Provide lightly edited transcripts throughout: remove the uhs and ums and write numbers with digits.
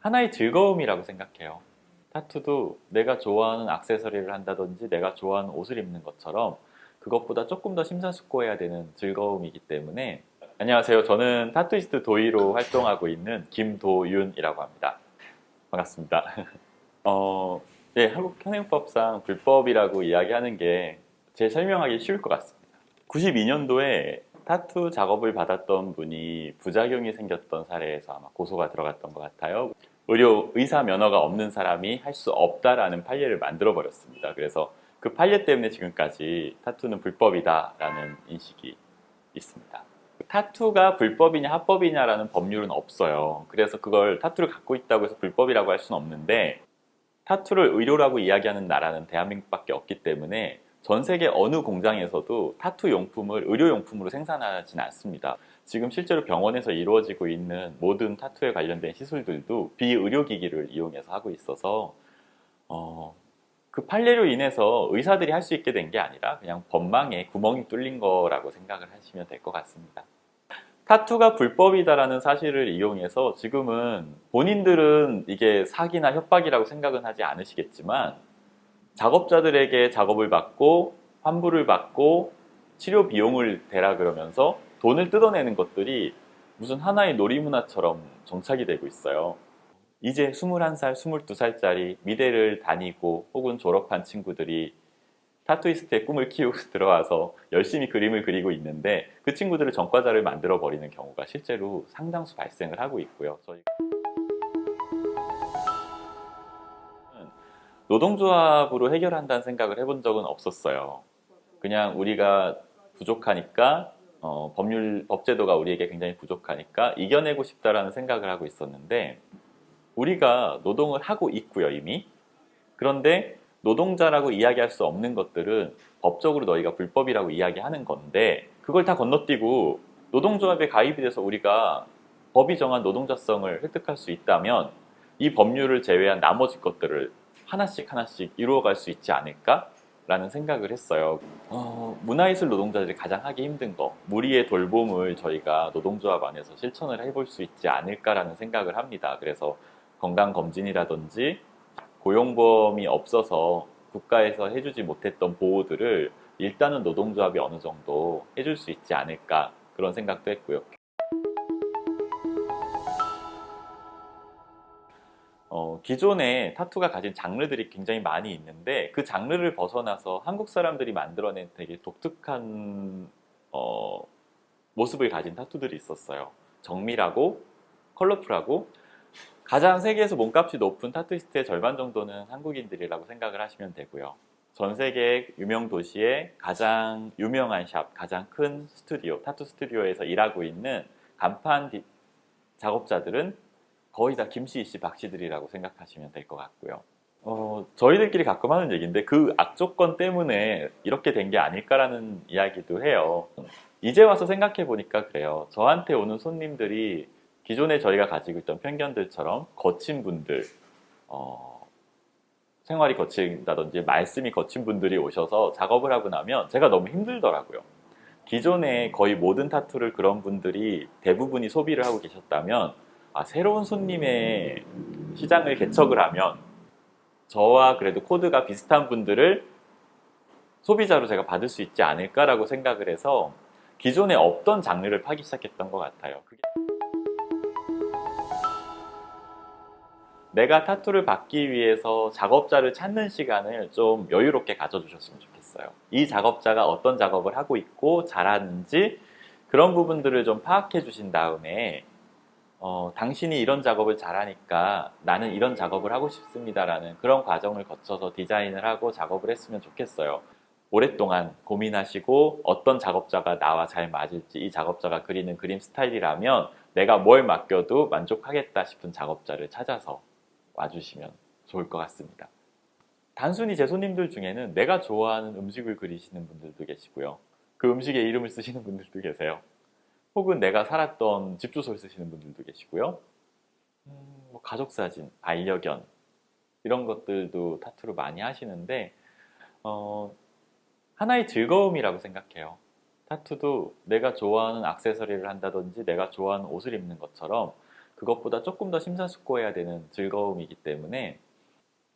하나의 즐거움이라고 생각해요. 타투도 내가 좋아하는 액세서리를 한다든지 내가 좋아하는 옷을 입는 것처럼 그것보다 조금 더 심사숙고해야 되는 즐거움이기 때문에. 안녕하세요. 저는 타투이스트 도이로 활동하고 있는 김도윤이라고 합니다. 반갑습니다. 네, 한국 현행법상 불법이라고 이야기하는 게 제일 설명하기 쉬울 것 같습니다. 92년도에 타투 작업을 받았던 분이 부작용이 생겼던 사례에서 아마 고소가 들어갔던 것 같아요. 의사 면허가 없는 사람이 할 수 없다라는 판례를 만들어 버렸습니다. 그래서 그 판례 때문에 지금까지 타투는 불법이다라는 인식이 있습니다. 타투가 불법이냐 합법이냐라는 법률은 없어요. 그래서 그걸 타투를 갖고 있다고 해서 불법이라고 할 수는 없는데, 타투를 의료라고 이야기하는 나라는 대한민국밖에 없기 때문에 전 세계 어느 공장에서도 타투 용품을 의료용품으로 생산하지는 않습니다. 지금 실제로 병원에서 이루어지고 있는 모든 타투에 관련된 시술들도 비의료기기를 이용해서 하고 있어서 그 판례로 인해서 의사들이 할 수 있게 된 게 아니라 그냥 법망에 구멍이 뚫린 거라고 생각을 하시면 될 것 같습니다. 타투가 불법이다라는 사실을 이용해서 지금은 본인들은 이게 사기나 협박이라고 생각은 하지 않으시겠지만, 작업자들에게 작업을 받고 환불을 받고 치료 비용을 대라 그러면서 돈을 뜯어내는 것들이 무슨 하나의 놀이문화처럼 정착이 되고 있어요. 이제 21살, 22살짜리 미대를 다니고 혹은 졸업한 친구들이 타투이스트의 꿈을 키우고 들어와서 열심히 그림을 그리고 있는데, 그 친구들을 전과자를 만들어 버리는 경우가 실제로 상당수 발생을 하고 있고요. 저희 노동조합으로 해결한다는 생각을 해본 적은 없었어요. 그냥 우리가 부족하니까, 법제도가 우리에게 굉장히 부족하니까 이겨내고 싶다라는 생각을 하고 있었는데, 우리가 노동을 하고 있고요, 이미. 그런데 노동자라고 이야기할 수 없는 것들은 법적으로 너희가 불법이라고 이야기하는 건데, 그걸 다 건너뛰고 노동조합에 가입이 돼서 우리가 법이 정한 노동자성을 획득할 수 있다면 이 법률을 제외한 나머지 것들을 하나씩 하나씩 이루어갈 수 있지 않을까라는 생각을 했어요. 문화예술 노동자들이 가장 하기 힘든 거, 무리의 돌봄을 저희가 노동조합 안에서 실천을 해볼 수 있지 않을까라는 생각을 합니다. 그래서 건강검진이라든지 고용보험이 없어서 국가에서 해주지 못했던 보호들을 일단은 노동조합이 어느 정도 해줄 수 있지 않을까, 그런 생각도 했고요. 기존에 타투가 가진 장르들이 굉장히 많이 있는데, 그 장르를 벗어나서 한국 사람들이 만들어낸 되게 독특한 모습을 가진 타투들이 있었어요. 정밀하고 컬러풀하고, 가장 세계에서 몸값이 높은 타투이스트의 절반 정도는 한국인들이라고 생각을 하시면 되고요. 전 세계 유명 도시의 가장 유명한 샵, 가장 큰 스튜디오, 타투 스튜디오에서 일하고 있는 간판 작업자들은 거의 다 김씨, 이씨, 박씨들이라고 생각하시면 될 것 같고요. 저희들끼리 가끔 하는 얘기인데, 그 악조건 때문에 이렇게 된 게 아닐까라는 이야기도 해요. 이제 와서 생각해 보니까 그래요. 저한테 오는 손님들이 기존에 저희가 가지고 있던 편견들처럼 거친 분들, 생활이 거친다든지 말씀이 거친 분들이 오셔서 작업을 하고 나면 제가 너무 힘들더라고요. 기존에 거의 모든 타투를 그런 분들이 대부분이 소비를 하고 계셨다면, 새로운 손님의 시장을 개척을 하면 저와 그래도 코드가 비슷한 분들을 소비자로 제가 받을 수 있지 않을까라고 생각을 해서 기존에 없던 장르를 파기 시작했던 것 같아요. 내가 타투를 받기 위해서 작업자를 찾는 시간을 좀 여유롭게 가져주셨으면 좋겠어요. 이 작업자가 어떤 작업을 하고 있고 잘하는지 그런 부분들을 좀 파악해 주신 다음에, 당신이 이런 작업을 잘하니까 나는 이런 작업을 하고 싶습니다라는 그런 과정을 거쳐서 디자인을 하고 작업을 했으면 좋겠어요. 오랫동안 고민하시고 어떤 작업자가 나와 잘 맞을지, 이 작업자가 그리는 그림 스타일이라면 내가 뭘 맡겨도 만족하겠다 싶은 작업자를 찾아서 와주시면 좋을 것 같습니다. 단순히 제 손님들 중에는 내가 좋아하는 음식을 그리시는 분들도 계시고요. 그 음식의 이름을 쓰시는 분들도 계세요. 혹은 내가 살았던 집 주소를 쓰시는 분들도 계시고요. 뭐 가족사진, 반려견 이런 것들도 타투로 많이 하시는데, 하나의 즐거움이라고 생각해요. 타투도 내가 좋아하는 액세서리를 한다든지 내가 좋아하는 옷을 입는 것처럼 그것보다 조금 더 심사숙고해야 되는 즐거움이기 때문에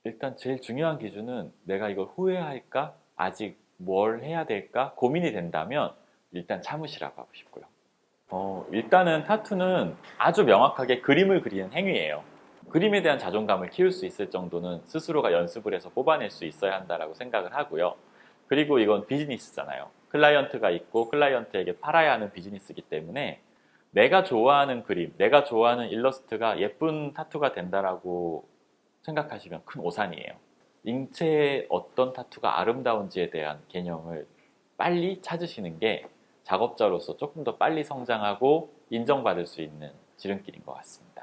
일단 제일 중요한 기준은 내가 이걸 후회할까? 아직 뭘 해야 될까? 고민이 된다면 일단 참으시라고 하고 싶고요. 일단은 타투는 아주 명확하게 그림을 그리는 행위예요. 그림에 대한 자존감을 키울 수 있을 정도는 스스로가 연습을 해서 뽑아낼 수 있어야 한다라고 생각을 하고요. 그리고 이건 비즈니스잖아요. 클라이언트가 있고 클라이언트에게 팔아야 하는 비즈니스이기 때문에 내가 좋아하는 그림, 내가 좋아하는 일러스트가 예쁜 타투가 된다라고 생각하시면 큰 오산이에요. 인체의 어떤 타투가 아름다운지에 대한 개념을 빨리 찾으시는 게 작업자로서 조금 더 빨리 성장하고 인정받을 수 있는 지름길인 것 같습니다.